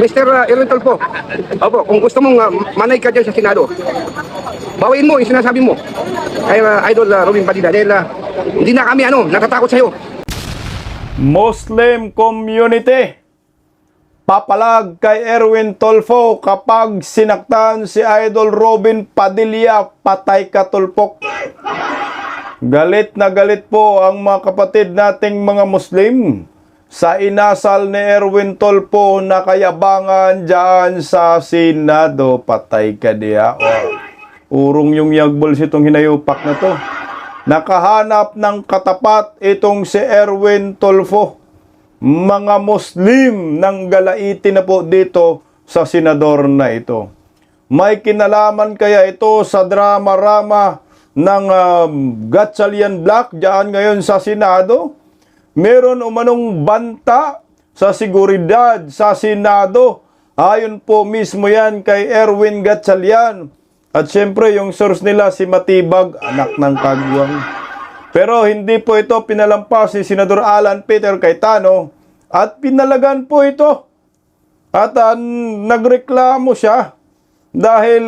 Mr. Erwin Tulfo, opo, kung gusto mong manay ka dyan sa Senado, bawain mo yung sinasabi mo kay Idol Robin Padilla dahil hindi na kami natatakot sa'yo. Muslim community, papalag kay Erwin Tulfo kapag sinaktan si Idol Robin Padilla, patay ka tulpok. Galit na galit po ang mga kapatid nating mga Muslim sa inasal ni Erwin Tulfo na kayabangan dyan sa Senado. Patay ka diya. Urong yung yagbol sitong hinayupak na to. Nakahanap ng katapat itong si Erwin Tulfo. Mga Muslim nang galaitin na po dito sa senador na ito. May kinalaman kaya ito sa drama-rama ng Gatchalian Black dyan ngayon sa Senado? Meron umanong banta sa seguridad sa Senado. Ayon po mismo yan kay Erwin Gatchalian. At syempre yung source nila si Matibag, anak ng kagwang. Pero hindi po ito pinalampas ni Senador Alan Peter Cayetano at pinalagan po ito. At nagreklamo siya dahil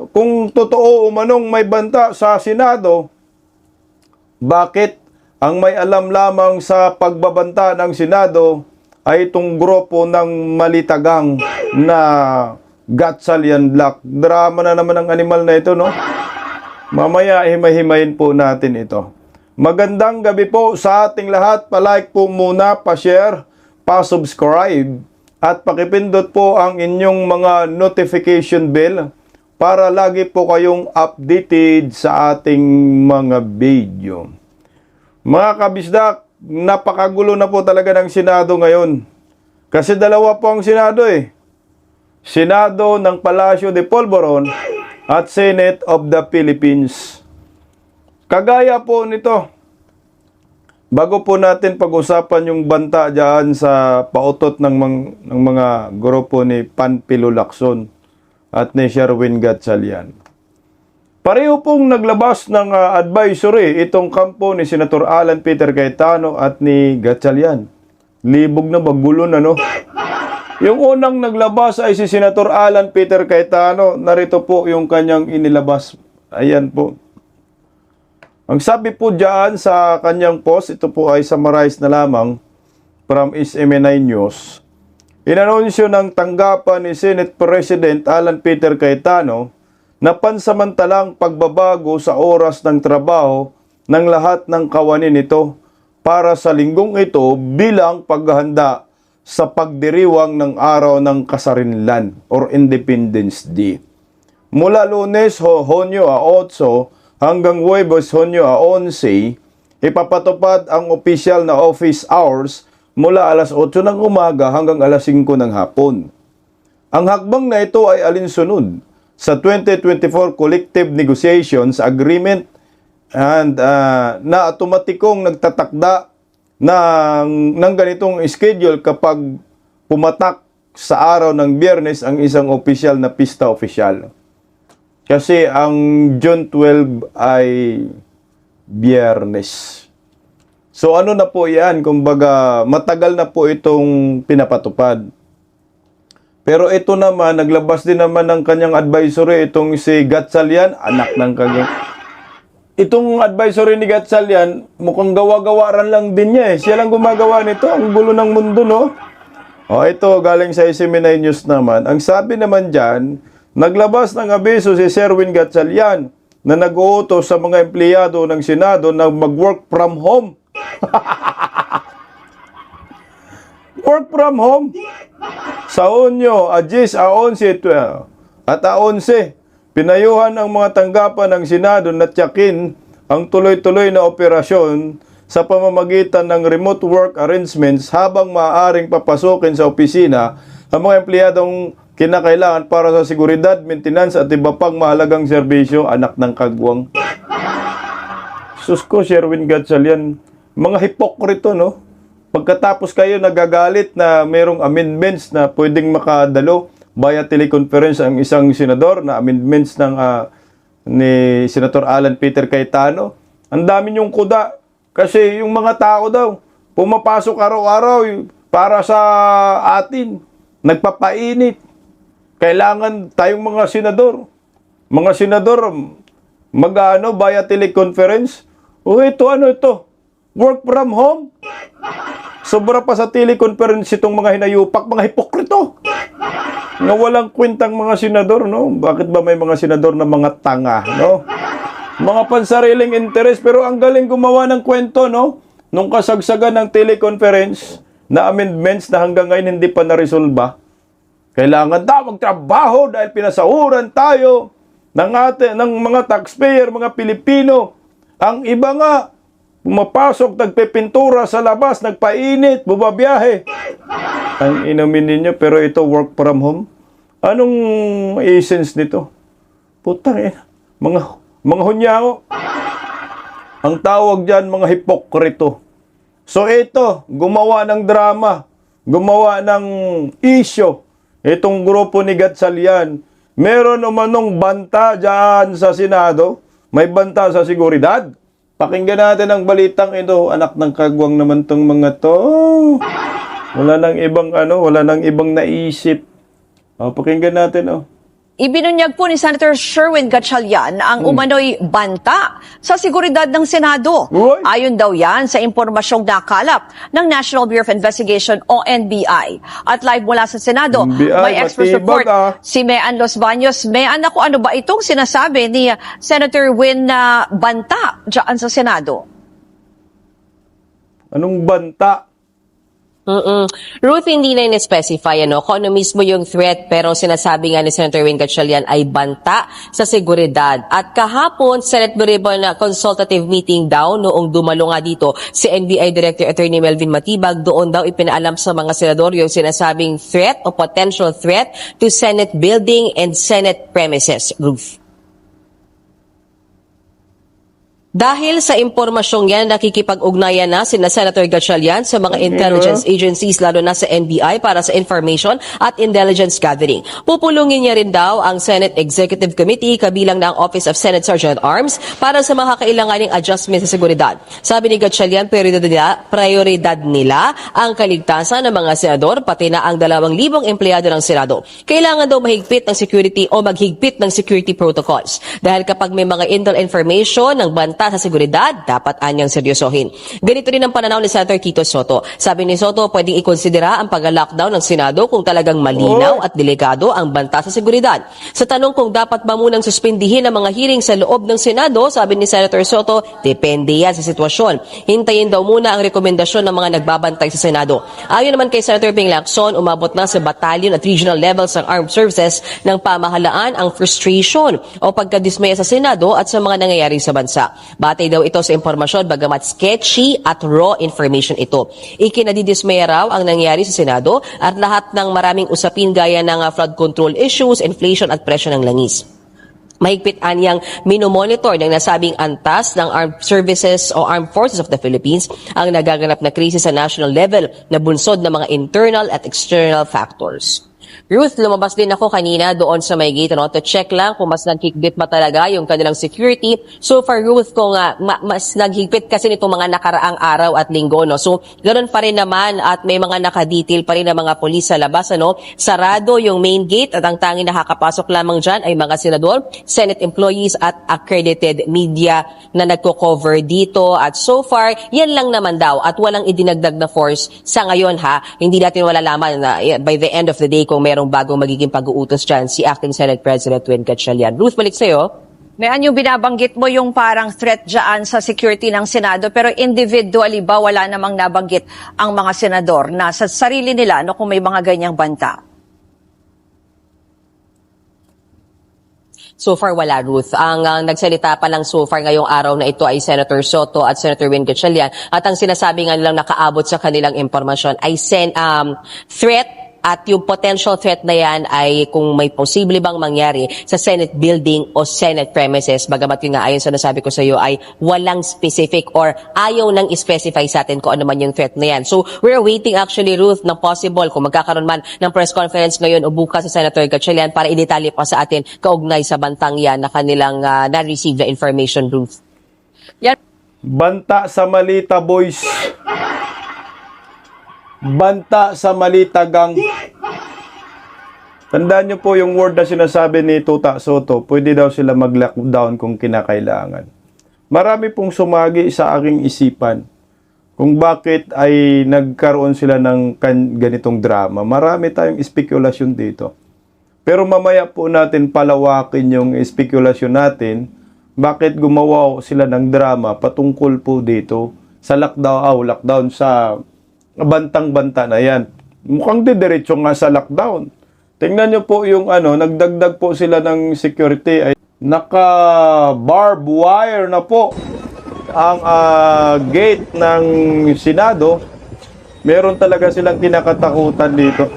kung totoo umanong may banta sa Senado, bakit ang may alam lamang sa pagbabanta ng Senado ay itong grupo ng malitagang na Gatchalian Black? Drama na naman ang animal na ito, no? Mamaya himay-himayin po natin ito. Magandang gabi po sa ating lahat. Pa-like po muna, pa-share, pa-subscribe, at pakipindot po ang inyong mga notification bell para lagi po kayong updated sa ating mga video. Mga kabisdak, napakagulo na po talaga ng Senado ngayon. Kasi dalawa po ang Senado eh. Senado ng Palacio de Polvoron at Senate of the Philippines. Kagaya po nito, bago po natin pag-usapan yung banta dyan sa pautot ng mga grupo ni Panfilo Lacson at ni Sherwin Gatchalian. Pareho pong naglabas ng advisory itong kampo ni Senator Alan Peter Cayetano at ni Gatchalian. Libog na bagulo na, no? Yung unang naglabas ay si Senator Alan Peter Cayetano. Narito po yung kanyang inilabas. Ayan po. Ang sabi po dyan sa kanyang post, ito po ay summarize na lamang from SMNI News. Inanunsyo ng tanggapan ni Senate President Alan Peter Cayetano na pansamantalang pagbabago sa oras ng trabaho ng lahat ng kawani nito para sa linggong ito bilang paghahanda sa pagdiriwang ng araw ng kasarinlan or Independence Day. Mula Lunes, Hunyo 8 hanggang Huwebes, Hunyo 11, ipapatupad ang opisyal na office hours mula alas 8 ng umaga hanggang alas 5 ng hapon. Ang hakbang na ito ay alinsunod sa 2024 Collective Negotiations Agreement and na otomatikong nagtatakda ng ganitong schedule kapag pumatak sa araw ng Biyernes ang isang opisyal na pista opisyal. Kasi ang June 12 ay Biyernes. So ano na po yan? Kumbaga matagal na po itong pinapatupad. Pero ito naman, naglabas din naman ng kanyang advisory itong si Gatchalian, anak ng kagwang. Itong advisory ni Gatchalian, mukhang gawa-gawaran lang din niya eh. Siya lang gumagawa nito. Ang gulo ng mundo, no? O, ito, galing sa SMNI News naman. Ang sabi naman dyan, naglabas ng abiso si Sherwin Gatchalian na nag-uutos sa mga empleyado ng Senado na mag-work from home. Work from home. Sa Hunyo, 10, 11, 12, at 11, pinayuhan ang mga tanggapan ng Senado na tiyakin ang tuloy-tuloy na operasyon sa pamamagitan ng remote work arrangements habang maaaring papasukin sa opisina ang mga empleyadong kinakailangan para sa seguridad, maintenance at iba pang mahalagang serbisyo, anak ng kagwang. Sus ko, Sherwin Gatchalian, mga hipokrito, no? Pagkatapos kayo nagagalit na merong amendments na pwedeng makadalo via teleconference ang isang senador na amendments ng ni Senator Alan Peter Cayetano. Ang dami niyong kuda kasi yung mga tao daw pumapasok araw-araw para sa atin. nagpapainit. Kailangan tayong mga senador, mag-ano, via teleconference. O ito, ano ito? Work from home? Sobra pa sa teleconference itong mga hinayupak, mga hipokrito. Na walang kwentang mga senador, no? Bakit ba may mga senador na mga tanga, no? Mga pansariling interes, pero ang galing gumawa ng kwento, no? Nung kasagsagan ng teleconference na amendments na hanggang ngayon hindi pa na-resolba, kailangan daw magtrabaho dahil pinasahuran tayo ng mga taxpayer, mga Pilipino. Ang iba nga, pumapasok, nagpipintura sa labas, nagpainit, bumabiyahe. Ang inumin ninyo, pero ito work from home. Anong essence nito? Putang ina, mga hunyango. Ang tawag dyan, mga hipokrito. So ito, gumawa ng drama, gumawa ng issue. Itong grupo ni Gatchalian, meron umanong banta dyan sa Senado, may banta sa seguridad. Pakinggan natin ang balitang ito, anak ng kagwang naman tong mga to. Wala nang ibang naisip. Pakinggan natin. Ibinunyag po ni Senator Sherwin Gatchalian ang umano'y banta sa seguridad ng Senado. Uy! Ayon daw yan sa impormasyong nakalap ng National Bureau of Investigation o NBI. At live mula sa Senado, NBI, may expert matibag, report si Mean Los Baños. Mean, ako, ano ba itong sinasabi ni Senator Win na banta dyan sa Senado? Anong banta? Ruth, hindi na in-specify kung ano mismo yung threat, pero sinasabi nga ni Senator Win Gatchalian ay banta sa seguridad. At kahapon, Senate Blue Ribbon consultative meeting daw noong dumalo nga dito si NBI Director Attorney Melvin Matibag, doon daw ipinaalam sa mga senador yung sinasabing threat o potential threat to Senate building and Senate premises. Ruth. Dahil sa impormasyong yan, nakikipag-ugnayan na sina Senator Gatchalian sa mga intelligence agencies, lalo na sa NBI, para sa information at intelligence gathering. Pupulungin niya rin daw ang Senate Executive Committee, kabilang na ang Office of Senate Sergeant at Arms, para sa mga kailanganing adjustment sa seguridad. Sabi ni Gatchalian, prioridad nila ang kaligtasan ng mga senador, pati na ang 2,000 empleyado ng Senado. Kailangan daw mahigpit ng security o maghigpit ng security protocols. Dahil kapag may mga intel information ng banta sa seguridad, dapat anyang seryosohin. Ganito rin ang pananaw ni Senator Tito Soto. Sabi ni Soto, pwedeng ikonsidera ang pag-lockdown ng Senado kung talagang malinaw at delikado ang banta sa seguridad. Sa tanong kung dapat ba munang suspindihin ang mga hearing sa loob ng Senado, sabi ni Senator Soto, depende yan sa sitwasyon. Hintayin daw muna ang rekomendasyon ng mga nagbabantay sa Senado. Ayon naman kay Senator Ping Lacson, umabot na sa battalion at regional levels ng armed services ng pamahalaan ang frustration o pagkadismaya sa Senado at sa mga nangyayari sa bansa. Batay daw ito sa impormasyon, bagamat sketchy at raw information ito. Ikinadidismaya raw ang nangyari sa Senado at lahat ng maraming usapin gaya ng flood control issues, inflation at presyo ng langis. Mahigpit anyang minomonitor ng nasabing antas ng Armed Services o Armed Forces of the Philippines ang nagaganap na krisis sa national level na bunsod ng mga internal at external factors. Ruth, lumabas din ako kanina doon sa may gate to check lang kung mas naghigpit ba talaga yung kanilang security. So far, Ruth, kung mas naghigpit kasi nitong mga nakaraang araw at linggo, no? So, ganoon pa rin naman at may mga nakadetail pa rin ng mga polis sa labas, Sarado yung main gate at ang tanging nakakapasok lamang dyan ay mga senador, Senate employees at accredited media na nagko-cover dito. At so far, yan lang naman daw at walang idinagdag na force sa ngayon, Hindi natin malalaman na by the end of the day kung merong bagong magiging pag-uutos dyan si Acting Senate President Win Gatchalian. Ruth, balik sa'yo. Mayan, yung binabanggit mo yung parang threat dyan sa security ng Senado, pero individually ba wala namang nabanggit ang mga senador na sa sarili nila kung may mga ganyang banta? So far, wala, Ruth. Ang nagsalita pa lang so far ngayong araw na ito ay Senator Soto at Senator Win Gatchalian. At ang sinasabi nga nilang nakaabot sa kanilang impormasyon ay threat. At yung potential threat na yan ay kung may posible bang mangyari sa Senate building o Senate premises. Bagamat yun nga, ayon sa nasabi ko sa iyo, ay walang specific or ayaw nang specify sa atin kung ano man yung threat na yan. So, we're waiting actually, Ruth, ng possible kung magkakaroon man ng press conference ngayon o bukas sa Senator Gatchalian para idetalye pa sa atin kaugnay sa bantang yan na kanilang na-receive na information, Ruth. Yan. Banta sa Malita, boys. Banta sa Malita, gang. Tandaan nyo po yung word na sinasabi ni Tuta Soto, pwede daw sila mag-lockdown kung kinakailangan. Marami pong sumagi sa aking isipan kung bakit ay nagkaroon sila ng ganitong drama. Marami tayong spekulasyon dito. Pero mamaya po natin palawakin yung spekulasyon natin, bakit gumawa sila ng drama patungkol po dito sa lockdown sa bantang-banta na yan. Mukhang didiretso nga sa lockdown. Tingnan nyo po yung nagdagdag po sila ng security. Ay naka-barbed wire na po ang gate ng Senado. Meron talaga silang kinakatakutan dito.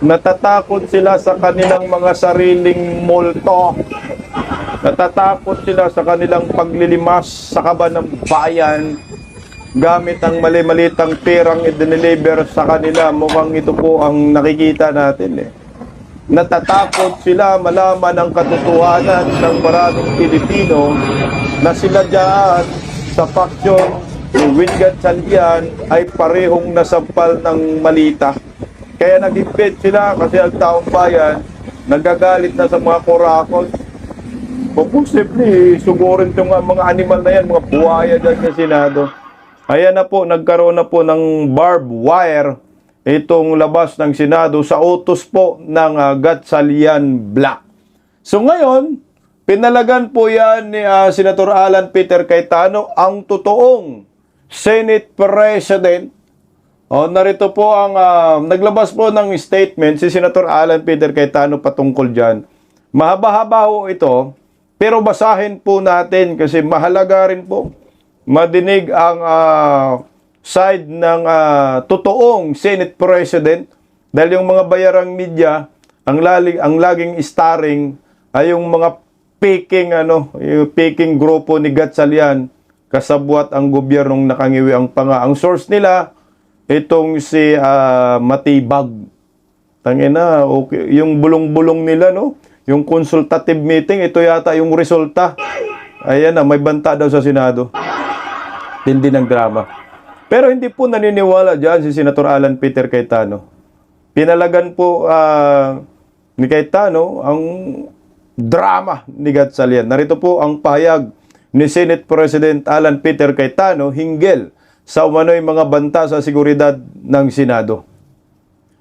Natatakot sila sa kanilang mga sariling multo. Natatakot sila sa kanilang paglilimas sa kaban ng bayan gamit ang mali-malitang perang i-deliver sa kanila. Mukhang ito po ang nakikita natin Natatakot sila malaman ang katotohanan ng maraming Pilipino na sila dyan sa faksyon ni Win Gatchalian ay parehong nasampal ng malita. Kaya nag-impede sila kasi ang taong bayan nagagalit na sa mga korakot. Posible, sugurin itong mga animal na yan, mga buhaya dyan sa Senado. Ayan na po, nagkaroon na po ng barbed wire itong labas ng Senado sa utos po ng Gatchalian Black. So ngayon, pinalagan po yan ni Senator Alan Peter Cayetano, ang totoong Senate President. Narito po ang naglabas po ng statement si Senator Alan Peter Cayetano patungkol dyan. Mahaba-haba ho ito, pero basahin po natin kasi mahalaga rin po madinig ang side ng totoong Senate President dahil yung mga bayarang media ang laging starring ay yung mga yung peking grupo ni Gatchalian kasabwat ang gobyernong nakangiwi ang panga. Ang source nila itong si Matibag. Tangina, okay, yung bulong-bulong nila yung consultative meeting, ito yata yung resulta. Ayan na, may banta daw sa Senado. Tindi ng drama. Pero hindi po naniniwala dyan si Senator Alan Peter Cayetano. Pinalagan po ni Cayetano ang drama ni Gatchalian. Narito po ang pahayag ni Senate President Alan Peter Cayetano hinggil sa umano'y mga banta sa seguridad ng Senado.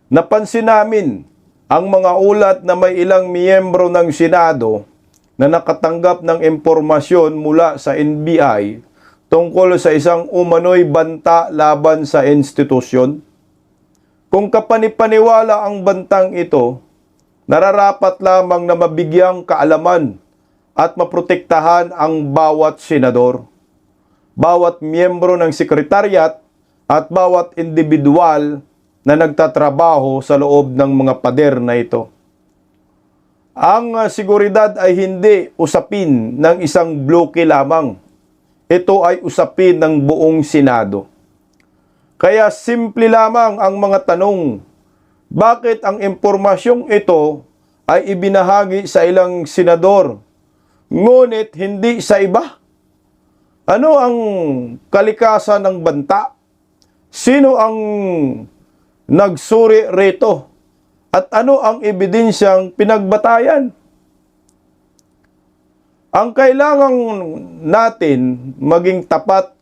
Napansin namin ang mga ulat na may ilang miyembro ng Senado na nakatanggap ng impormasyon mula sa NBI tungkol sa isang umano'y banta laban sa institusyon. Kung kapanipaniwala ang bantang ito, nararapat lamang na mabigyang kaalaman at maprotektahan ang bawat senador, bawat miyembro ng sekretariat at bawat individual na nagtatrabaho sa loob ng mga pader na ito. Ang seguridad ay hindi usapin ng isang bloke lamang. Ito ay usapin ng buong Senado. Kaya simple lamang ang mga tanong. Bakit ang impormasyong ito ay ibinahagi sa ilang senador, ngunit hindi sa iba? Ano ang kalikasan ng banta? Sino ang nagsuri rito? At ano ang ebidensyang pinagbatayan? Ang kailangan natin maging tapat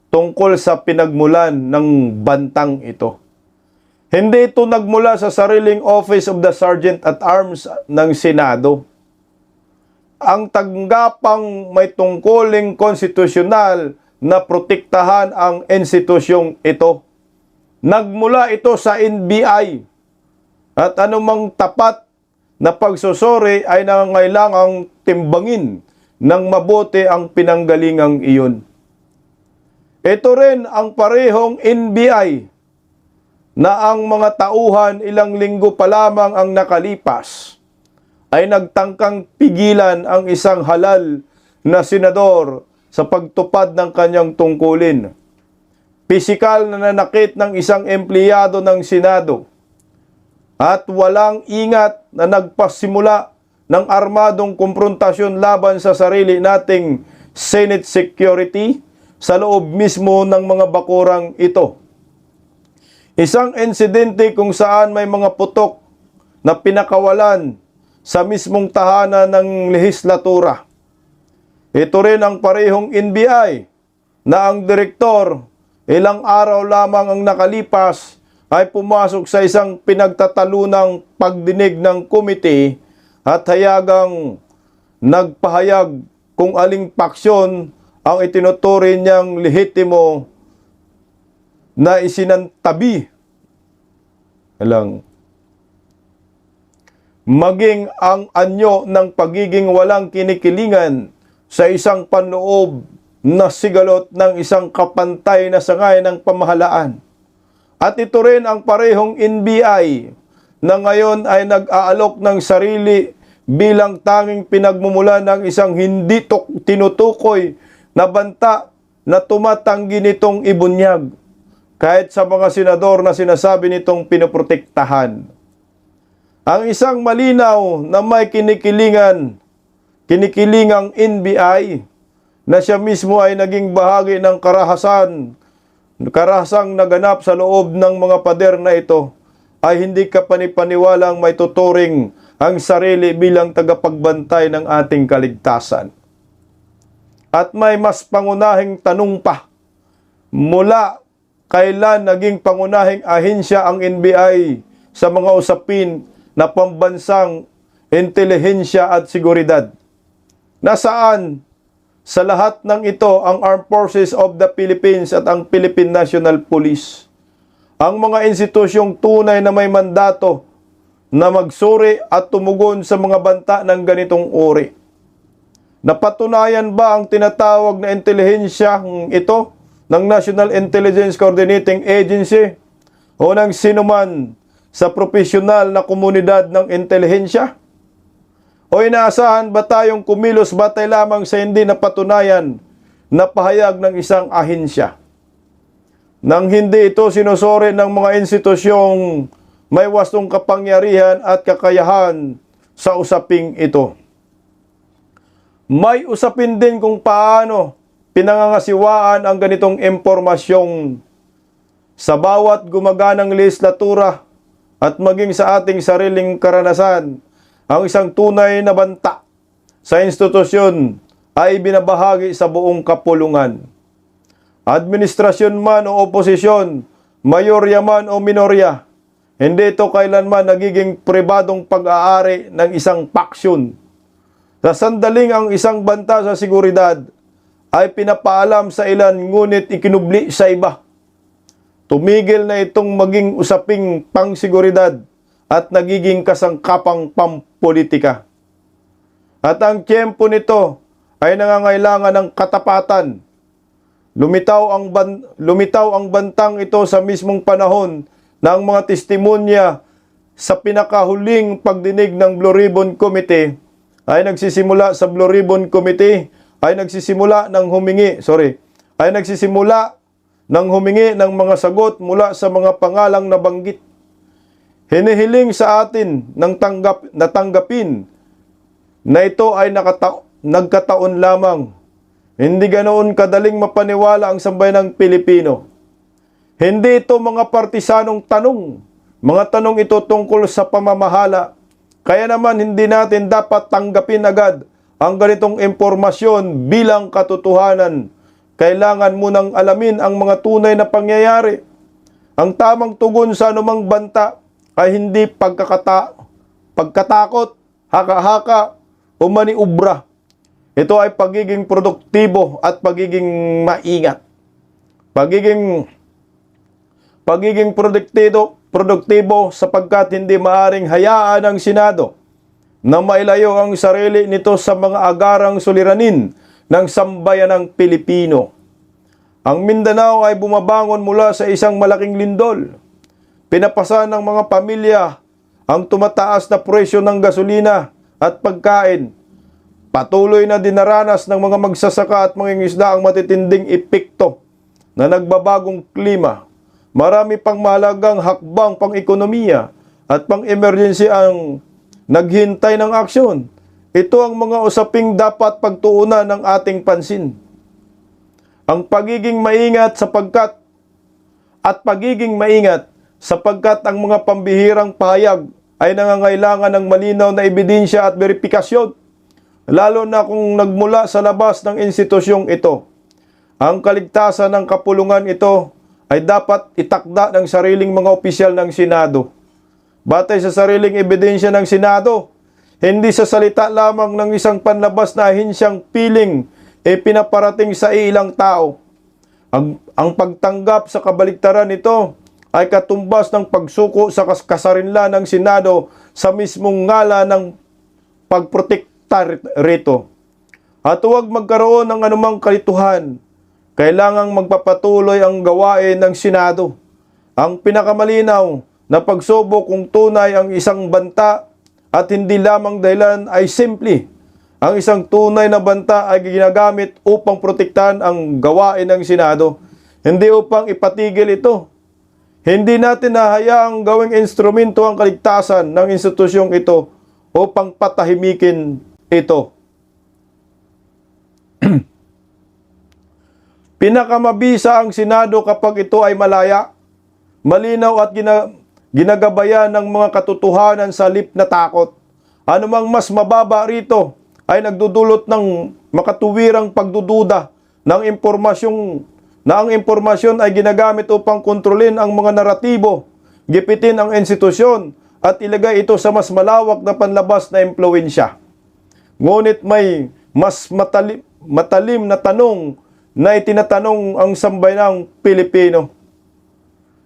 tungkol sa pinagmulan ng bantang ito. Hindi ito nagmula sa sariling Office of the Sergeant at Arms ng Senado. Ang tanggapang may tungkuling konstitusyonal na protektahan ang institusyong ito. Nagmula ito sa NBI at anumang tapat na pagsusuri ay nangangailangang timbangin ng mabuti ang pinanggalingang iyon. Ito rin ang parehong NBI na ang mga tauhan ilang linggo pa lamang ang nakalipas ay nagtangkang pigilan ang isang halal na senador sa pagtupad ng kanyang tungkulin. Pisikal na nanakit ng isang empleyado ng Senado at walang ingat na nagpasimula ng armadong komprontasyon laban sa sarili nating Senate security sa loob mismo ng mga bakurang ito. Isang insidente kung saan may mga putok na pinakawalan sa mismong tahanan ng lehislatura. Ito rin ang parehong NBI na ang direktor ilang araw lamang ang nakalipas ay pumasok sa isang pinagtatalunang pagdinig ng komite at hayagang nagpahayag kung aling paksyon ang itinuturing niyang lehitimo na isinantabi. Maging ang anyo ng pagiging walang kinikilingan sa isang panloob na sigalot ng isang kapantay na sangay ng pamahalaan. At ito rin ang parehong NBI na ngayon ay nag-aalok ng sarili bilang tanging pinagmumulan ng isang hindi tinutukoy na banta na tumatanggi nitong ibunyag kahit sa mga senador na sinasabi nitong pinoprotektahan. Ang isang malinaw na may kinikilingang NBI na siya mismo ay naging bahagi ng karahasang naganap sa loob ng mga pader na ito ay hindi kapanipaniwalang may tuturing ang sarili bilang tagapagbantay ng ating kaligtasan. At may mas pangunahing tanong pa, mula kailan naging pangunahing ahensya ang NBI sa mga usapin na pambansang intelihensya at seguridad? Nasaan sa lahat ng ito ang Armed Forces of the Philippines at ang Philippine National Police? Ang mga institusyong tunay na may mandato na magsuri at tumugon sa mga banta ng ganitong uri. Napatunayan ba ang tinatawag na intelihensya ito ng National Intelligence Coordinating Agency o ng sinuman sa profesional na komunidad ng intelihensya? O inaasahan ba tayong kumilos batay lamang sa hindi napatunayan na pahayag ng isang ahensya? Nang hindi ito sinusuri ng mga institusyong may wastong kapangyarihan at kakayahan sa usaping ito. May usapin din kung paano pinangangasiwaan ang ganitong impormasyong sa bawat gumaganang legislatura at maging sa ating sariling karanasan. Ang isang tunay na banta sa institusyon ay binabahagi sa buong kapulungan. Administrasyon man o oposisyon, mayorya man o minorya, hindi ito kailanman nagiging pribadong pag-aari ng isang paksyon. Sa sandaling ang isang banta sa seguridad ay pinapaalam sa ilan ngunit ikinubli sa iba. Tumigil na itong maging usaping pangseguridad at nagiging kasangkapang pampolitika. At ang tiyempo nito ay nangangailangan ng katapatan. Lumitaw ang bantang ito sa mismong panahon ng mga testimonya sa pinakahuling pagdinig ng Blue Ribbon Committee ay nagsisimula ng humingi ng mga sagot mula sa mga pangalang nabanggit. Hinihiling sa atin na tanggapin na ito ay nagkataon lamang. Hindi ganoon kadaling mapaniwala ang sambayanang Pilipino. Hindi ito mga partisanong tanong. Mga tanong ito tungkol sa pamamahala. Kaya naman hindi natin dapat tanggapin agad ang ganitong impormasyon bilang katotohanan. Kailangan munang alamin ang mga tunay na pangyayari. Ang tamang tugon sa anumang banta ay hindi pagkatakot, haka-haka o maniubra. Ito ay pagiging produktibo at pagiging maingat. Pagiging produktibo sapagkat hindi maaring hayaan ng Senado na mailayo ang sarili nito sa mga agarang suliranin ng sambayanang Pilipino. Ang Mindanao ay bumabangon mula sa isang malaking lindol. Pinapasan ng mga pamilya ang tumataas na presyo ng gasolina at pagkain. Patuloy na dinaranas ng mga magsasaka at mangingisda ang matitinding epekto na nagbabagong klima. Marami pang mahalagang hakbang pang-ekonomiya at pang-emergency ang naghintay ng aksyon. Ito ang mga usaping dapat pagtuunan ng ating pansin. Ang pagiging maingat sapagkat ang mga pambihirang pahayag ay nangangailangan ng malinaw na ebidensya at verifikasyon, lalo na kung nagmula sa labas ng institusyong ito. Ang kaligtasan ng kapulungan ito ay dapat itakda ng sariling mga opisyal ng Senado. Batay sa sariling ebidensya ng Senado, hindi sa salita lamang ng isang panlabas na ahensyang piling pinaparating sa ilang tao. Ang pagtanggap sa kabaligtaran nito ay katumbas ng pagsuko sa kasarinlan ng Senado sa mismong ngala ng pagprotekta rito. At huwag magkaroon ng anumang kalituhan. Kailangang magpapatuloy ang gawain ng Senado. Ang pinakamalinaw na pagsubok kung tunay ang isang banta at hindi lamang dahilan ay simple. Ang isang tunay na banta ay ginagamit upang protektahan ang gawain ng Senado, hindi upang ipatigil ito. Hindi natin nahayaang gawing instrumento ang kaligtasan ng institusyong ito upang patahimikin ito. Pinakamabisa ang Senado kapag ito ay malaya, malinaw at ginagabayan ng mga katotohanan sa halip na takot. Anumang mas mababa rito ay nagdudulot ng makatuwirang pagdududa ng impormasyong na ang impormasyon ay ginagamit upang kontrolin ang mga naratibo, gipitin ang institusyon at ilagay ito sa mas malawak na panlabas na impluwensya. Ngunit may mas matalim na tanong na itinatanong ang sambayanang Pilipino.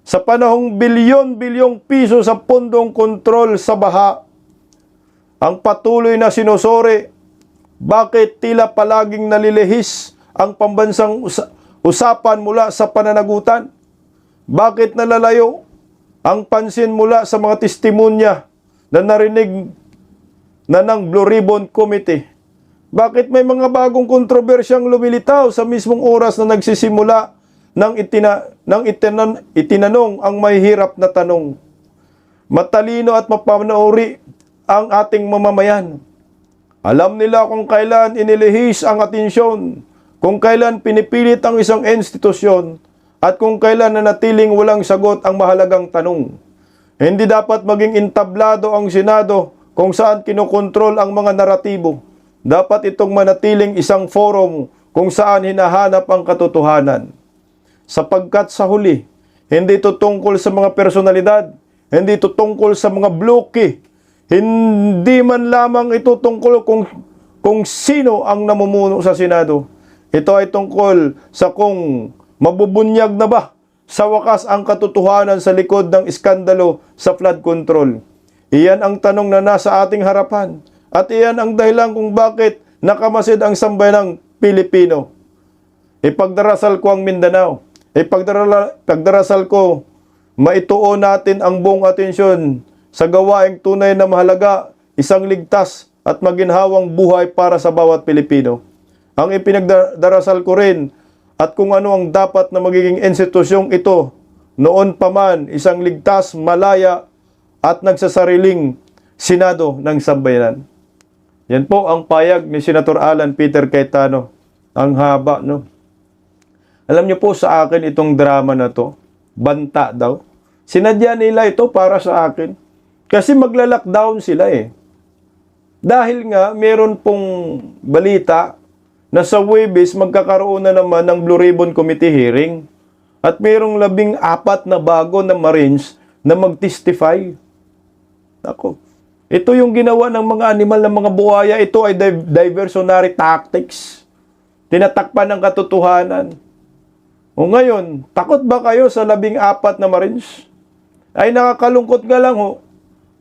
Sa panahong bilyon-bilyong piso sa pundong kontrol sa baha, ang patuloy na sinusuri, bakit tila palaging nalilihis ang pambansang usapan mula sa pananagutan? Bakit nalalayo ang pansin mula sa mga testimonya na narinig na ng Blue Ribbon Committee? Bakit may mga bagong kontrobersyang lumilitaw sa mismong oras na nagsisimula nang itinanong ang mahihirap na tanong? Matalino at mapanuri ang ating mamamayan. Alam nila kung kailan inilihis ang atensyon, kung kailan pinipilit ang isang institusyon, at kung kailan nanatiling walang sagot ang mahalagang tanong. Hindi dapat maging entablado ang Senado kung saan kinokontrol ang mga naratibo. Dapat itong manatiling isang forum kung saan hinahanap ang katotohanan. Sapagkat sa huli, hindi ito tungkol sa mga personalidad, hindi ito tungkol sa mga bloke, hindi man lamang ito tungkol kung sino ang namumuno sa Senado. Ito ay tungkol sa kung mabubunyag na ba sa wakas ang katotohanan sa likod ng iskandalo sa flood control. Iyan ang tanong na nasa ating harapan. At iyan ang dahilan kung bakit nakamasid ang sambayanang Pilipino. Ipagdarasal ko ang Mindanao. Ipagdarasal ko maituon natin ang buong atensyon sa gawaing tunay na mahalaga, isang ligtas at maginhawang buhay para sa bawat Pilipino. Ang ipinagdarasal ko rin at kung ano ang dapat na magiging institusyong ito noon pa man, isang ligtas, malaya at nagsasariling Senado ng sambayanan. Yan po ang payag ni Senator Alan Peter Cayetano. Ang haba, no? Alam niyo po sa akin itong drama na to, banta daw. Sinadya nila ito para sa akin. Kasi magla-lockdown sila eh. Dahil nga, meron pong balita na sa Huwebes magkakaroon na naman ng Blue Ribbon Committee hearing. At merong 14 na bago na Marines na mag-testify. Ako, ito yung ginawa ng mga animal, ng mga buhaya. Ito ay diversionary tactics. Tinatakpan ng katotohanan. O ngayon, takot ba kayo sa 14 na Marines? Ay nakakalungkot nga lang ho.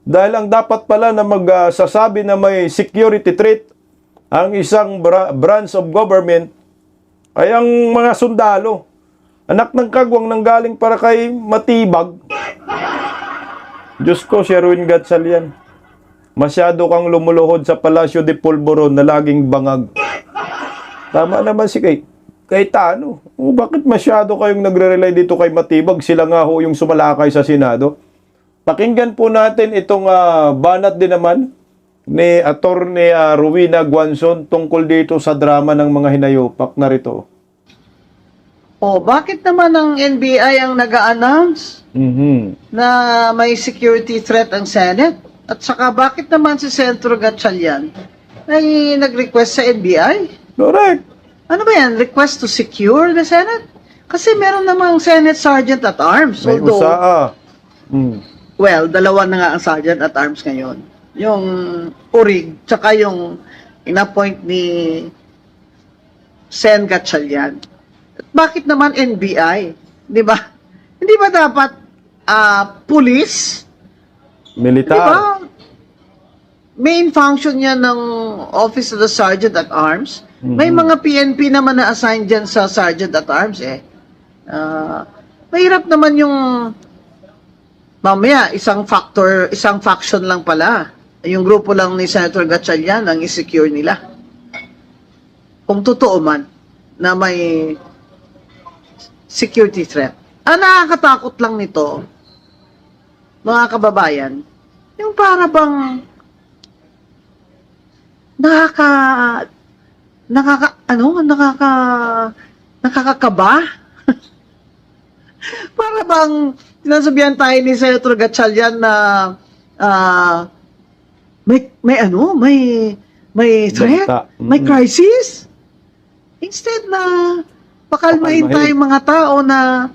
Dahil ang dapat pala na magsasabi na may security threat ang isang branch of government ay ang mga sundalo. Anak ng kagwang nanggaling para kay Matibag. Diyos ko, si Erwin Gatchalian. Masyado kang lumuluhod sa Palacio de Polvoron na laging bangag. Tama naman si Cayetano. Bakit masyado kayong nagre-rely dito kay Matibag? Sila nga ho yung sumalakay sa Senado. Pakinggan po natin itong banat din naman ni Attorney Rowena Guanzon tungkol dito sa drama ng mga hinayopak. Narito. Bakit naman ang NBI ang nag-a-announce na may security threat ang Senate? At saka bakit naman si Senator Gatchalian ay nag-request sa NBI? Correct. Ano ba yan? Request to secure the Senate? Kasi meron namang Senate Sergeant at Arms. May Although, usaa. Mm. well, dalawa na nga ang Sergeant at Arms ngayon. Yung Urig, tsaka yung in-appoint ni Sen Gatchalian. Bakit naman NBI? Di ba? Hindi ba dapat police? Di Militar. ba? Main function niya ng Office of the Sergeant at Arms. May mga PNP naman na assign dyan sa Sergeant at Arms eh. Mahirap naman yung mamaya, isang faction lang pala. Yung grupo lang ni Senator Gatchalian ang i-secure nila. Kung totoo man na may security threat. Ang nakakatakot lang nito, mga kababayan, yung para bang nakakakaba? Para bang sinasabihan tayo ni Senator Gatchalian na may threat, Banta. may crisis. Instead na pakalmahin tayo mga tao na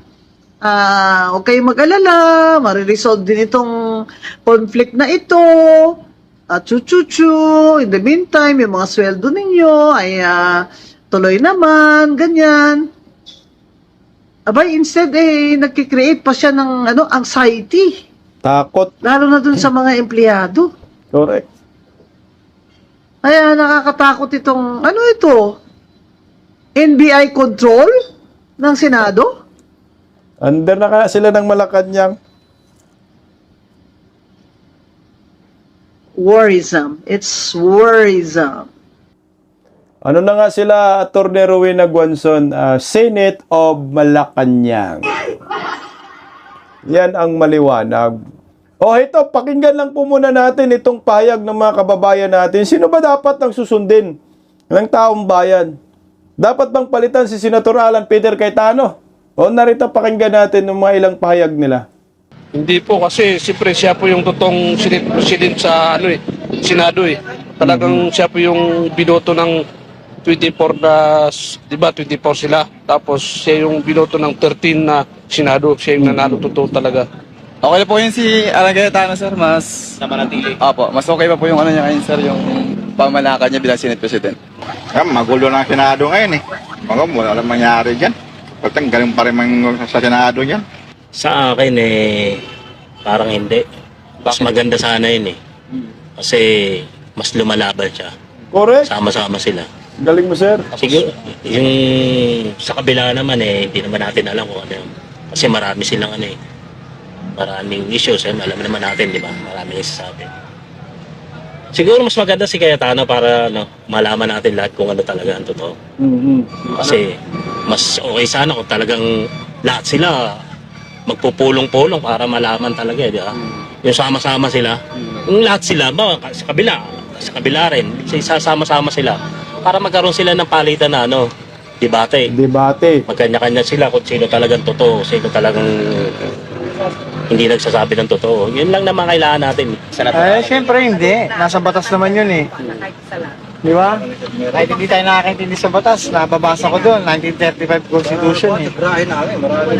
huwag kayong mag-alala, mariresolve din itong conflict na ito. At in the meantime, yung mga sweldo ninyo ay tuloy naman, ganyan. Abay, instead nagkikreate pa siya ng anxiety. Takot. Lalo na dun sa mga empleyado. Correct. Kaya nakakatakot itong, ito? NBI control ng Senado? Under na kaya sila ng Malacanang. Worrisome. It's worrisome. Ano na nga sila, Atty. Rowena Guanzon, Senate of Malacanang. Yan ang maliwanag. Ito, pakinggan lang po muna natin itong pahayag ng mga kababayan natin. Sino ba dapat ang susundin ng taong bayan? Dapat bang palitan si Senator Alan Peter Cayetano? Narito pakinggan natin ng mga ilang pahayag nila. Hindi po kasi siyempre siya po yung totoong Senate President sa Senado eh. Talagang siya po yung binoto ng 24 na, di ba 24 sila. Tapos siya yung binoto ng 13 na Senado. Siya yung nanalo totoo talaga. Okay po yun si Alan Cayetano, sir. Mas namanatili. Opo, mas okay pa po yung niya ngayon, sir, yung pamalakad niya bilang Senate President. Magulo na ang Senado ngayon eh. Wala lang mangyari dyan. Pagtang galing pa rin sa Senado dyan. Sa akin parang hindi. Mas maganda sana yun eh. Kasi mas lumalaban siya. Correct. Sama-sama sila. Galing mo, sir. Siguro, yung sa kabila naman hindi naman natin alam kung ano yun. Kasi marami silang maraming issues. Alam naman natin, di ba? Maraming isasabi. Siguro mas maganda si Cayetano para malaman natin lahat kung ano talaga ang totoo. Kasi mas okay sana kung talagang lahat sila magpupulong-pulong para malaman talaga, di ba? Yung sama-sama sila. Yung lahat sila, sa kabila rin, sasama-sama sila para magkaroon sila ng palitan na debate. Magkanya-kanya sila kung sino talagang totoo, sino talagang hindi nagsasabi ng totoo. Yun lang naman kailangan natin. Siyempre hindi. Nasa batas naman yun eh. Di ba? Kahit hindi tayo nakakaintindi sa batas, nababasa ko doon, 1935 Constitution eh.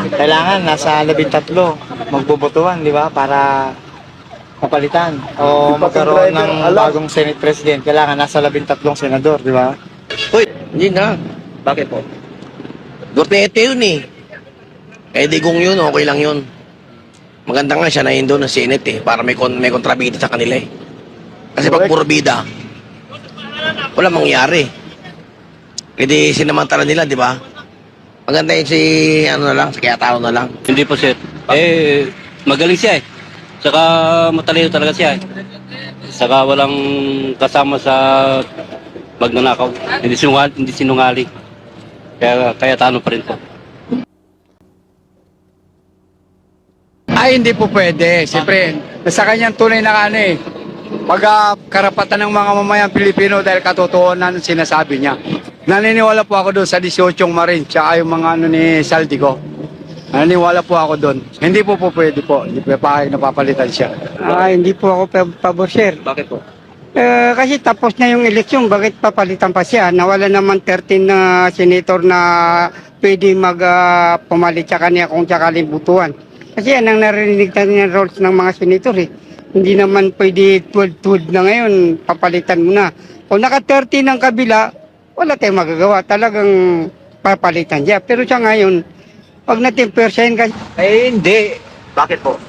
Kailangan nasa 13 magbobotohan, di ba? Para kapalitan o magkaroon ng bagong Senate President. Kailangan nasa 13 senador, di ba? Uy, hindi na. Bakit po? Duterte yun eh. Eh digong yun, okay lang yun. Maganda nga siya na yun doon ng Senate para may kontrabida sa kanila eh. Kasi pag puro bida, wala mangyari. Hindi sinamantala nila, di ba? Maganda yun si si Cayetano na lang. Hindi po, sir. Magaling siya eh. Saka matalino talaga siya eh. Saka walang kasama sa magnanakaw. Hindi sinungaling. Kaya Cayetano pa rin po. Ay, hindi po pwede. Siyempre, sa kanyang tunay na karapatan ng mga mamayang Pilipino dahil katotohanan ang sinasabi niya. Naniniwala po ako doon sa 18 Marine tsaka yung mga ni Saldico. Naniniwala po ako doon. Hindi po pwede po. Hindi po papayag na papalitan siya. Hindi po ako pabor, sir. Bakit po? Kasi tapos na yung eleksyon, bakit papalitan pa siya? Nawala naman 13 na senator na pwede pumalit sa kanya kung sakaling butuan. Kasi yan ang narinig natin yung roles ng mga senator eh. Hindi naman pwede 12-12 na ngayon, papalitan mo na. Kung naka-13 ng kabila, wala tayong magagawa. Talagang papalitan siya. Pero siya ngayon, pag natin% kasi, Hindi. Bakit po?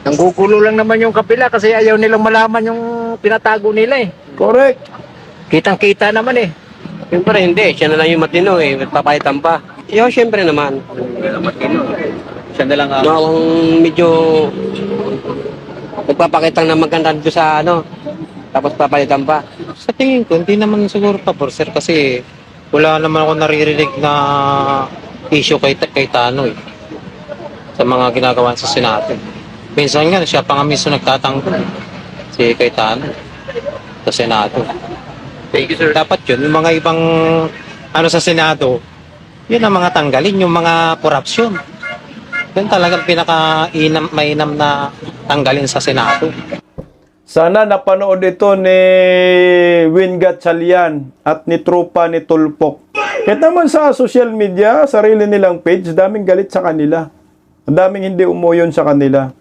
Nanggugulo lang naman yung kapila kasi ayaw nilang malaman yung pinatago nila eh. Correct. Kitang-kita naman eh. Siyempre hindi, siya na lang yung matino eh, papalitan pa. Yo, siyempre naman. Siya na lang Nawang medyo nagpapakitang na maganda dito sa tapos papalitan pa. Sa tingin ko, hindi naman siguro pabor, sir, kasi wala naman ako naririnig na issue kay Tano eh, sa mga ginagawa sa Senado. Minsan nga, siya pa nga mismo nagtatanggol si Cayetano sa Senado. Thank you, sir. Dapat yun, yung mga ibang sa Senado, yun ang mga tanggalin, yung mga korupsyon. Yun talagang mainam na tanggalin sa Senado. Sana napanood ito ni Win Gatchalian at ni Trupa ni Tulpok. Kahit naman sa social media, sarili nilang page, daming galit sa kanila. Daming hindi umuyon sa kanila.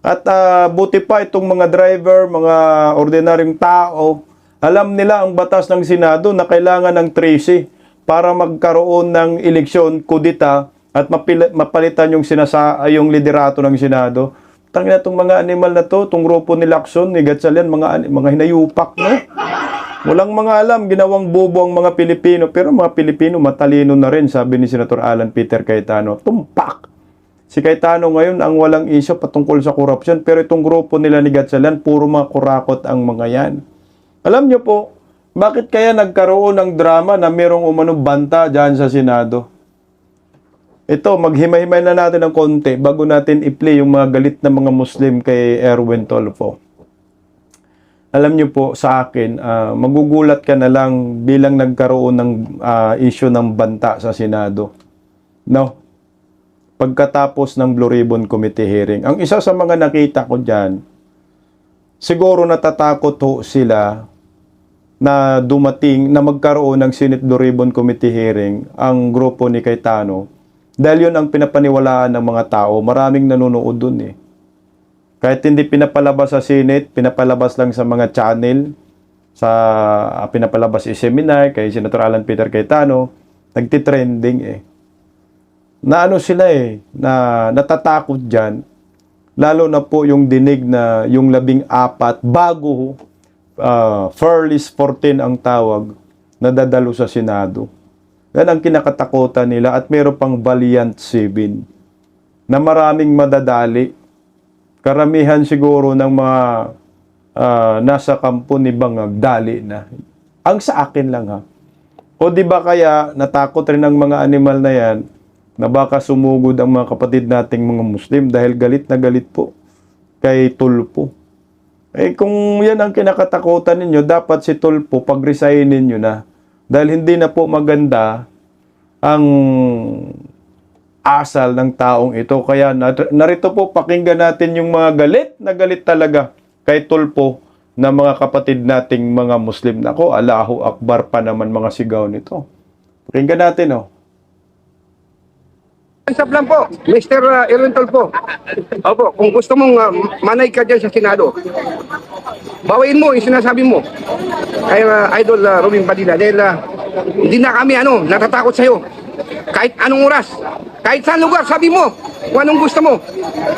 At buti pa itong mga driver, mga ordinaryong tao, alam nila ang batas ng Senado na kailangan ng 13 para magkaroon ng eleksyon, kudita, at mapalitan yung liderato ng Senado. Tangina itong mga animal na to, itong grupo ni Lacson, ni Gatchalian, mga hinayupak, no? Walang mga alam, ginawang bobo ang mga Pilipino, pero mga Pilipino matalino na rin, sabi ni Senator Alan Peter Cayetano. Tumpak! Si Cayetano ngayon ang walang isyo patungkol sa korupsyon, pero itong grupo nila ni Gatchalian, puro mga kurakot ang mga yan. Alam nyo po, bakit kaya nagkaroon ng drama na merong umanong banta dyan sa Senado? Ito, maghimay-himay na natin ng konti bago natin i-play yung mga galit na mga Muslim kay Erwin Tolfo. Alam nyo po, sa akin, magugulat ka na lang bilang nagkaroon ng issue ng banta sa Senado. No? Pagkatapos ng Blue Ribbon Committee hearing. Ang isa sa mga nakita ko dyan, siguro natatakot ho sila na dumating, na magkaroon ng Senate Blue Ribbon Committee hearing ang grupo ni Cayetano. Dahil yun ang pinapaniwalaan ng mga tao. Maraming nanonood dun eh. Kahit hindi pinapalabas sa Senate, pinapalabas lang sa mga channel, pinapalabas seminar kay Senator Alan Peter Cayetano, nagtitrending eh. Na sila eh, na natatakot dyan, lalo na po yung dinig na yung 14 bago, Fairless 14 ang tawag, na dadalo sa Senado. Yan ang kinakatakutan nila at meron pang Valiant 7 na maraming madadali. Karamihan siguro ng mga nasa kampo ni Bangag dali na. Ang sa akin lang ha. O di ba kaya natakot rin ang mga animal na yan na baka sumugod ang mga kapatid nating mga Muslim dahil galit na galit po kay Tulfo. Eh kung yan ang kinakatakutan ninyo, dapat si Tulfo pag-resignin nyo na. Dahil hindi na po maganda ang asal ng taong ito. Kaya narito po, pakinggan natin yung mga galit na galit talaga kay Tulfo na mga kapatid nating mga Muslim. Nako, Allahu Akbar pa naman mga sigaw nito. Pakinggan natin, oh. Ansap lang po, Mr. Erwin Tolfo. Opo, kung gusto mong manay ka dyan sa Senado, bawain mo yung sinasabi mo kay Idol Robin Padilla dahil hindi na kami natatakot sa'yo. Kahit anong oras, kahit saan lugar, sabi mo kung anong gusto mo.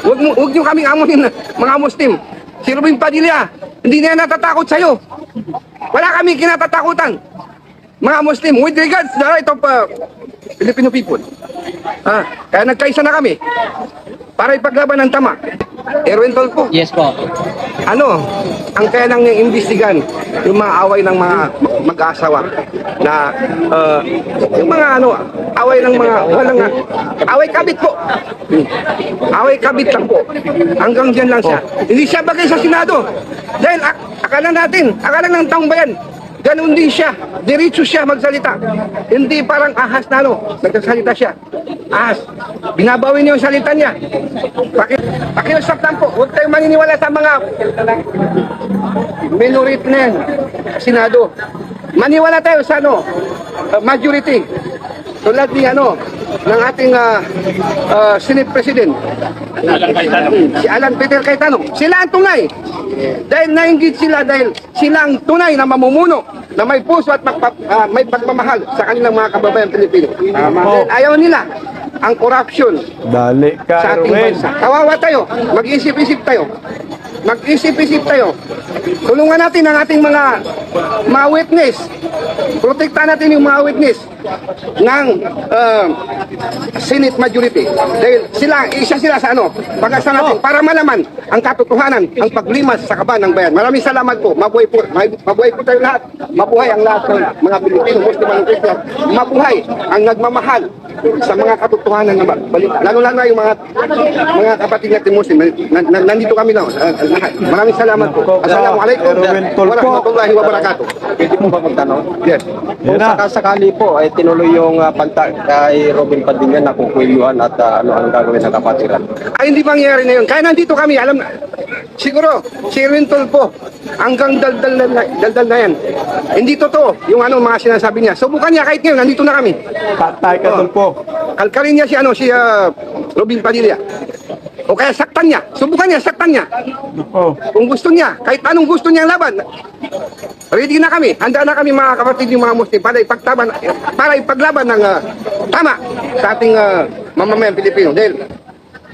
Huwag nyo kaming amunin mga Muslim. Si Robin Padilla, hindi na natatakot sa'yo. Wala kami kinatatakutan. Mga Muslim, with regards to the right of Filipino people. Kaya nagkaisa na kami para ipaglaban ng tama. Erwin Tolfo. Yes po. Ang kaya lang niyang imbestigan yung mga away ng mga mag-aasawa na yung mga away ng mga away kabit po. Away kabit lang po. Hanggang dyan lang siya. Hindi siya bagay sa Senado. Dahil akala ng taong bayan, ganun din siya. Diretso siya magsalita. Hindi parang ahas na nagsasalita siya. Ahas. Binabawi niyo yung salita niya. Pakiusap lang po, huwag tayong maniniwala sa mga minority na yan, Senado. Maniwala tayo sa majority. Tulad ni ng ating Senate President, si Alan Peter Cayetano. Sila ang tunay. Dahil nainggit sila, dahil sila ang tunay na mamumuno, na may puso at may pagmamahal sa kanilang mga kababayan Pilipino. Dahil ayaw nila ang corruption Dali ka, sa ating Erwin. bansa. Kawawa tayo. Mag-isip-isip tayo. Mag-isip-isip tayo. Tulungan natin ang ating mga witness. Protektahan natin yung mga witness ng Senate majority. Dahil isa sila sa pag-asa natin para malaman ang katotohanan, ang paglimas sa kaban ng bayan. Maraming salamat po. Mabuhay po tayo lahat. Mabuhay ang lahat ng mga Pilipino, Muslim at Christian. Mabuhay ang nagmamahal sa mga katotohanan na balita. Lalo-lalo na yung mga kapatid natin Muslim. Nandito kami na. Lahat. Maraming salamat po. Assalamualaikum Erwin Tulfo. warahmatullahi wabarakatuh. Pwede po ba magtanong? Yes. Kung Yan na. sakasakali po ay tinuloy yung pagta kay Robin Padilla na kukulyuhan at ano ang gagawin sa kapatiran. Ay, hindi mangyayari na yun. Kaya nandito kami, alam na. Siguro, si Erwin Tulfo, hanggang daldal na yan. Hindi totoo yung mga sinasabi niya. Subukan niya kahit ngayon, nandito na kami. Patay ka, Tulfo. Kalkalin niya si Robin Padilla. O kaya saktan niya. Subukan niya, saktan niya. Oh. Kung gusto niya, kahit anong gusto niyang laban, ready na kami. Handa na kami mga kapatid yung mga Muslim para ipaglaban ng tama sa ating mamamayang Pilipino. Dahil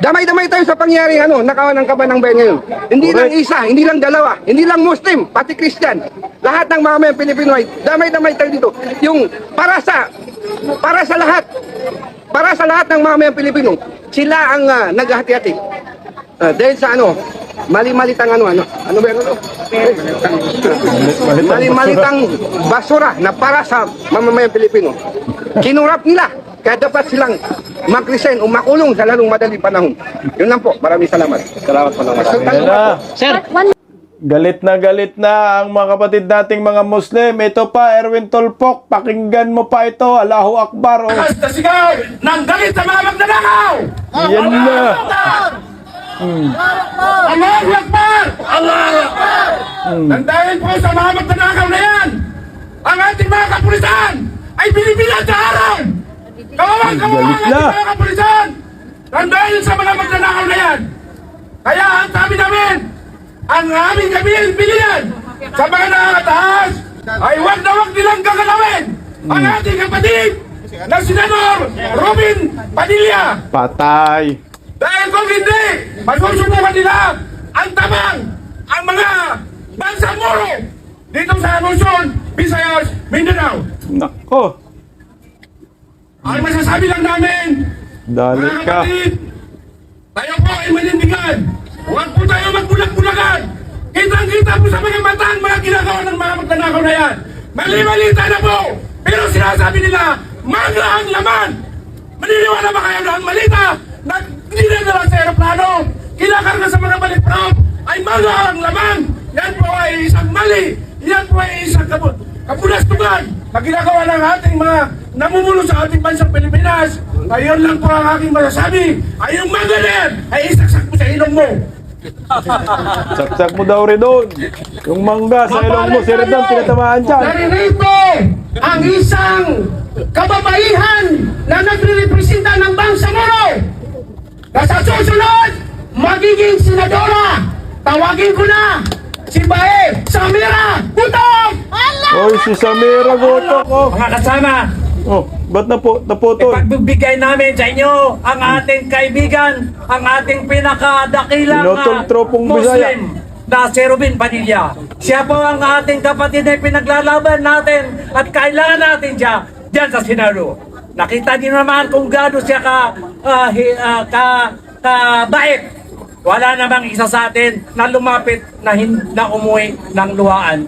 damay-damay tayo sa pangyaring nakawan ng kaban ng bayan ngayon. Hindi lang isa, hindi lang dalawa, hindi lang Muslim, pati Christian. Lahat ng mamamayang Pilipino ay damay-damay tayo dito. Yung para sa lahat. Para sa lahat ng mamamayang Pilipino, sila ang naghahati-hati. Dahil sa mali-malitang mali-malitang basura na para sa mamamayang Pilipino. Kinurap nila. Kaya dapat silang mag-resign o makulong sa lalong madaling panahon. Yun lang po. Maraming salamat. Salamat po naman. Yan na. Sir, Galit na ang mga kapatid nating mga Muslim. Ito pa, Erwin Tulfo, pakinggan mo pa ito. Allahu Akbar. Oh. Sigaw ng galit sa mga magnanakaw! Yan na. Allahu Akbar! Allahu Akbar! Tandaan po sa mga magnanakaw na yan, ang ating mga kapulisan ay binibilan sa araw! Kawawang Galit na. ating mga kapulisan! Tandaan sa mga magnanakaw na yan! Kaya ang sabi namin, ang aming bilihan sa mga nakakataas ay wag na wag nilang gagalawin ang ating kapatid na Senador Robin Padilla. Patay. Dahil kung hindi, magsusubukan nila ang tabang, ang mga bansang muro dito sa Luzon, Visayas, Mindanao. Nako. Ang masasabi lang namin, Dali mga ka. kapatid, tayo po ay manindigan. Huwag po tayo magbulag-bulagan. Kitang-kita po sa mga mata ang mga ginagawa ng mga magnanakaw na yan. Mali-malita na po. Pero sinasabi nila, manga ang laman. Maniniwala ba kayo na ang malita na dinadala sa aeroplano, kinakarga sa mga balitprop, ay manga ang laman. Yan po ay isang mali. Yan po ay isang kapulastugan na ginagawa ng ating mga namumulo sa ating bansang Pilipinas. Ngayon lang po ang aking masasabi, ay yung manga na yan ay isaksak mo sa ilong mo. Saksak mo daw rin doon. Yung mangga sa ilong mo, si Redon, pinatamaan dyan. Naririto ang isang kababaihan na nagre-representa ng Bangsamoro na sa susunod magiging senadora. Tawagin ko na si Bae Samira Gutok! Oy, si Samira Gutok. Oh. mga kasama, Oh, ba't naputol? ipagbibigay namin sa inyo ang ating kaibigan, ang ating pinakadakilang Pinutol tropong Bisaya. Muslim na si Robin Padilla. Siya po ang ating kapatid na pinaglalaban natin at kailangan natin siya diyan sa Senado. Nakita niyo naman kung gaano siya kabait. Wala namang isa sa atin na lumapit na umuwi ng luhaan.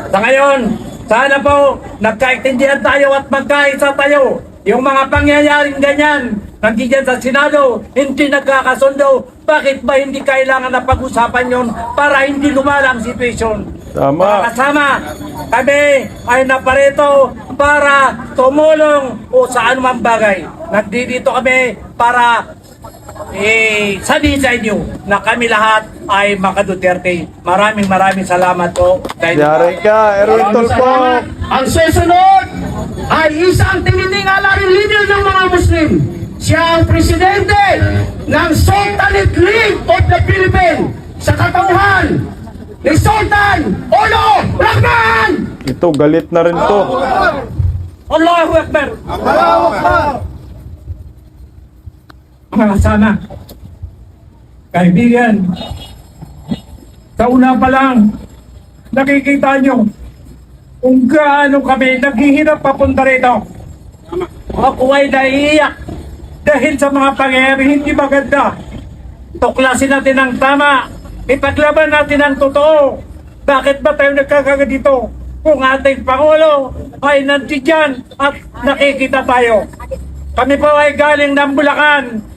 Sa ngayon, sana po nagkaintindihan tayo at magkaisa tayo. Yung mga pangyayaring ganyan, nandiyan sa Senado, hindi nagkakasundo. Bakit ba hindi kailangan na pag-usapan yon para hindi lumala ang sitwasyon? Tama. Mga kasama, kami ay naparito para tumulong o sa anumang bagay. Nandito kami para sabihin sa inyo na kami lahat ay maka-Duterte. Maraming salamat po. Yari ka, Erwin Tulfo. Ang susunod ay isang tinitingalaring leader ng mga Muslim. Siya ang presidente ng Sultanate League of the Philippines sa katauhan ni Sultan Olo Rahman! Ito, galit na rin to. Allahu Akbar! Allahu Akbar! Mga kasama, kaibigan, sa una pa lang, nakikita nyo kung gaano kami naghihirap papunta rito. Ako ay naiiyak dahil sa mga pangyayari hindi maganda. Tuklasin natin ang tama, ipaglaban natin ang totoo. Bakit ba tayo nagkakaganito kung ating Pangulo ay nandiyan at nakikita tayo? Kami po ay galing ng Bulacan.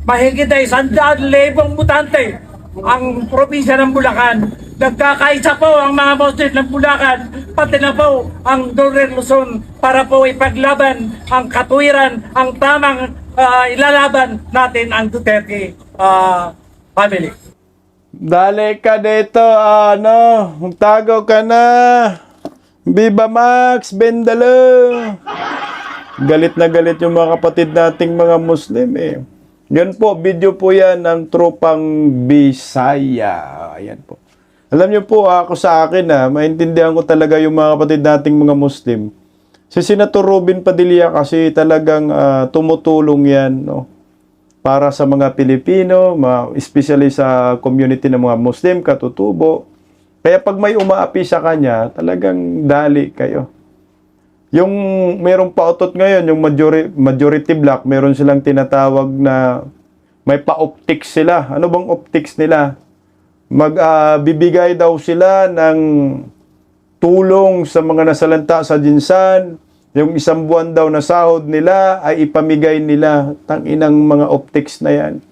Mahigit ay 100,000 butante ang probinsya ng Bulacan. Nagkakaisa po ang mga Muslim ng Bulacan, pati na po ang Northern Luzon para po ipaglaban ang katuwiran, ang tamang ilalaban natin ang Duterte family. Dali ka dito, magtago ka na. Viva Max, Bendalo. Galit na galit yung mga kapatid nating mga Muslim eh. Yan po, video po yan ng tropang Bisaya. Ayan po. Alam niyo po, ako sa akin maintindihan ko talaga yung mga kapatid nating mga Muslim. Si Senator Robin Padilla kasi talagang tumutulong yan, no? Para sa mga Pilipino, especially sa community ng mga Muslim, katutubo. Kaya pag may umaapi sa kanya, talagang dali kayo. Yung merong pautot ngayon, yung majority black, meron silang tinatawag na may pa-optics sila. Ano bang optics nila? Bibigay daw sila ng tulong sa mga nasalanta sa Jinsan. Yung 1 buwan daw na sahod nila ay ipamigay nila. Tanginang mga optics na yan.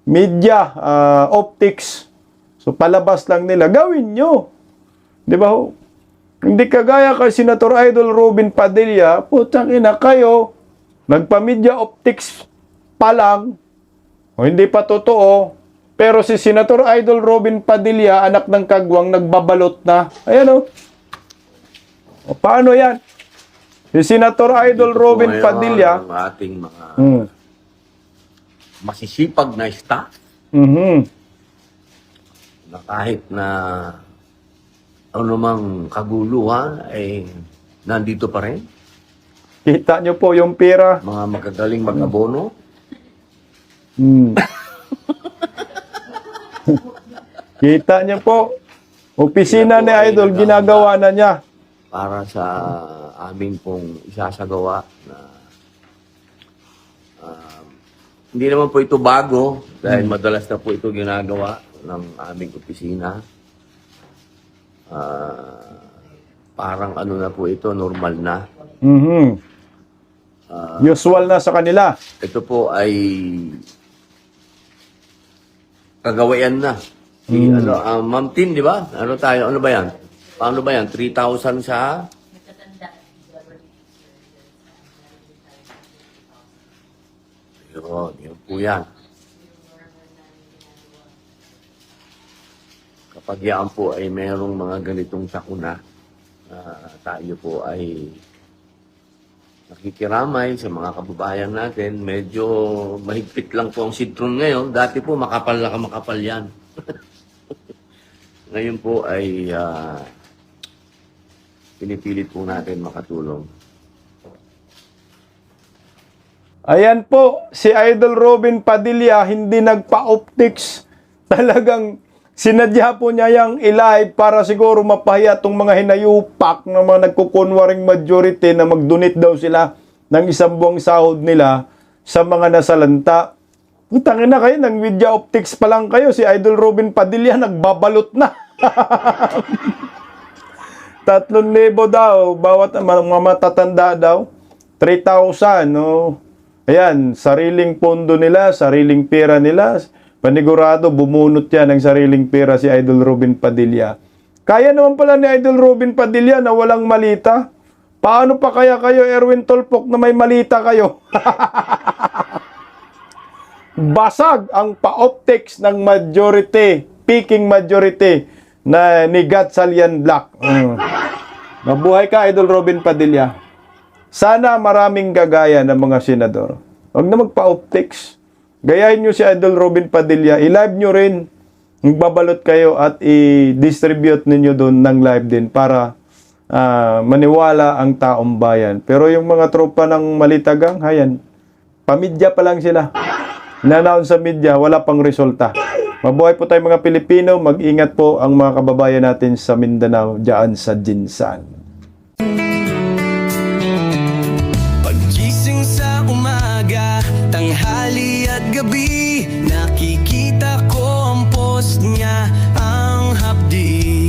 Media, optics. So palabas lang nila. Gawin nyo. Di ba ho? Hindi kagaya kay Senator Idol Robin Padilla, putang ina kayo, nagpa-media optics pa lang, o hindi pa totoo, pero si Senator Idol Robin Padilla, anak ng kagwang, nagbabalot na. Ayan o. Paano yan? Si Senator Idol Robin Padilla, ang ating mga masisipag na staff na kahit na ano namang kaguluhan ay nandito pa rin. kita nyo po yung pera. Mga magagaling mag-abono. Kita nyo po. Opisina ni Idol, ginagawa na niya. Para sa amin pong isasagawa na hindi naman po ito bago dahil madalas na po ito ginagawa ng aming opisina. Parang ano na po ito, normal na. Usual na sa kanila. Ito po ay kagawayan na. Ma'am Tin, di ba? Ano ba yan? Paano ba yan? 3,000 sa... Yun po yan. Kapag yan po ay mayroong mga ganitong sakuna, tayo po ay nakikiramay sa mga kababayan natin. Medyo mahigpit lang po ang sitron ngayon. Dati po makapal na makapal yan. Ngayon po ay pinipilit po natin makatulong. Ayan po, si Idol Robin Padilla hindi nagpa-optics. Talagang sinadya po niya yung i-live para siguro mapahiya itong mga hinayupak na mga nagkukunwaring majority na mag-donate daw sila ng 1 buwang sahod nila sa mga nasalanta. Putangin na kayo, ng media optics pa lang kayo. Si Idol Robin Padilla nagbabalot na. 3,000 daw, bawat mga matatanda daw. 3,000, no? Ayan, sariling pondo nila, sariling pera nila. Panigurado, bumunot yan ng sariling pera si Idol Robin Padilla. Kaya naman pala ni Idol Robin Padilla na walang malita. Paano pa kaya kayo, Erwin Tulfo, na may malita kayo? basag ang pa-optics ng majority, peaking majority na ni Gatchalian Black. Mabuhay ka, Idol Robin Padilla. Sana maraming gagaya ng mga senador. Huwag na magpa-optics. Gayahin nyo si Idol Robin Padilla. I-live nyo rin. Magbabalot kayo at i-distribute ninyo doon ng live din para maniwala ang taong bayan. Pero yung mga tropa ng Malitagang, hayan, pamidya pa lang sila. Na-announce sa media, wala pang resulta. Mabuhay po tayo mga Pilipino. Mag-ingat po ang mga kababayan natin sa Mindanao, dyan sa Jinsan. Pagising sa umaga, tanghali at gabi, nakikita ko ang post niya, ang hapdi.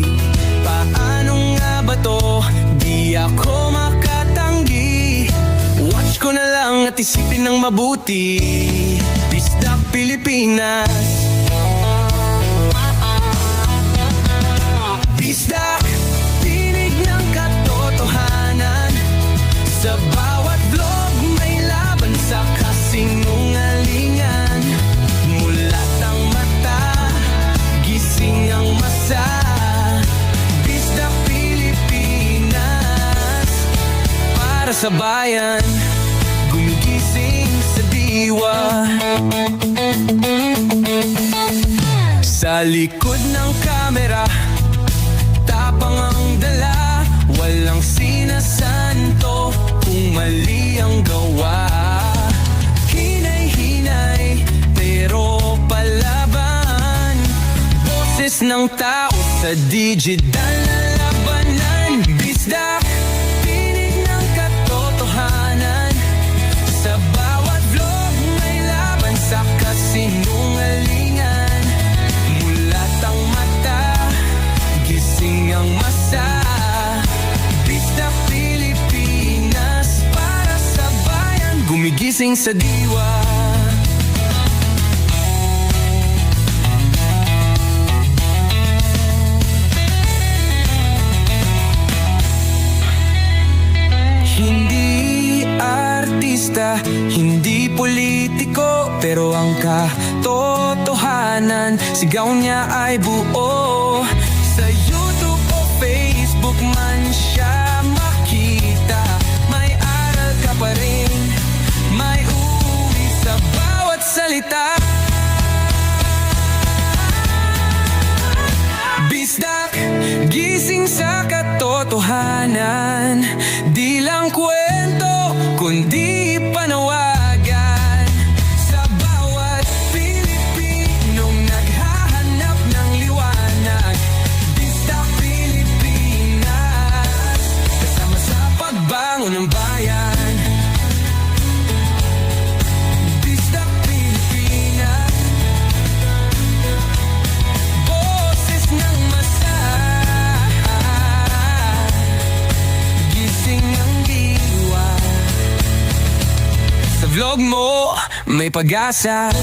Paano nga ba to? Di ako makatanggi. Watch ko na lang at isipin ng mabuti. Bisdak Pilipinas. Bisdak, tinig ng katotohanan. Sa bawat vlog may laban sa kasinungalingan. Mulat ang mata, gising ang masa. Bisdak Pilipinas, para sa bayan, gumigising sa diwa. Sa likod ng kamera, tapang ang dala, walang sinasanto kung mali ang gawa. Hinay-hinay, pero palaban. Boses ng tao sa digital na labanan. Bisdak, tinig ng katotohanan. Sa bawat vlog may laban sa kasinungalingan. Mulat ang mata, gising ang masa. Bisdak Pilipinas, para sa bayan, gumigising sa diwa. Hindi artista, hindi politiko, pero ang katotohanan, sigaw niya ay buo. Sa YouTube o Facebook man siya makita, may aral ka pa rin, may uwi sa bawat salita. Bisdak, gising sa katotohanan. Di lang kwento, kundi panawagan. Sa bawat Pilipinong naghahanap ng liwanag. Bisdak Pilipinas, kasama sa pagbangon ng bayan. Bisdak Pilipinas, boses ng masa. Gising ang diwa. Sa vlog mo, may pag-asa.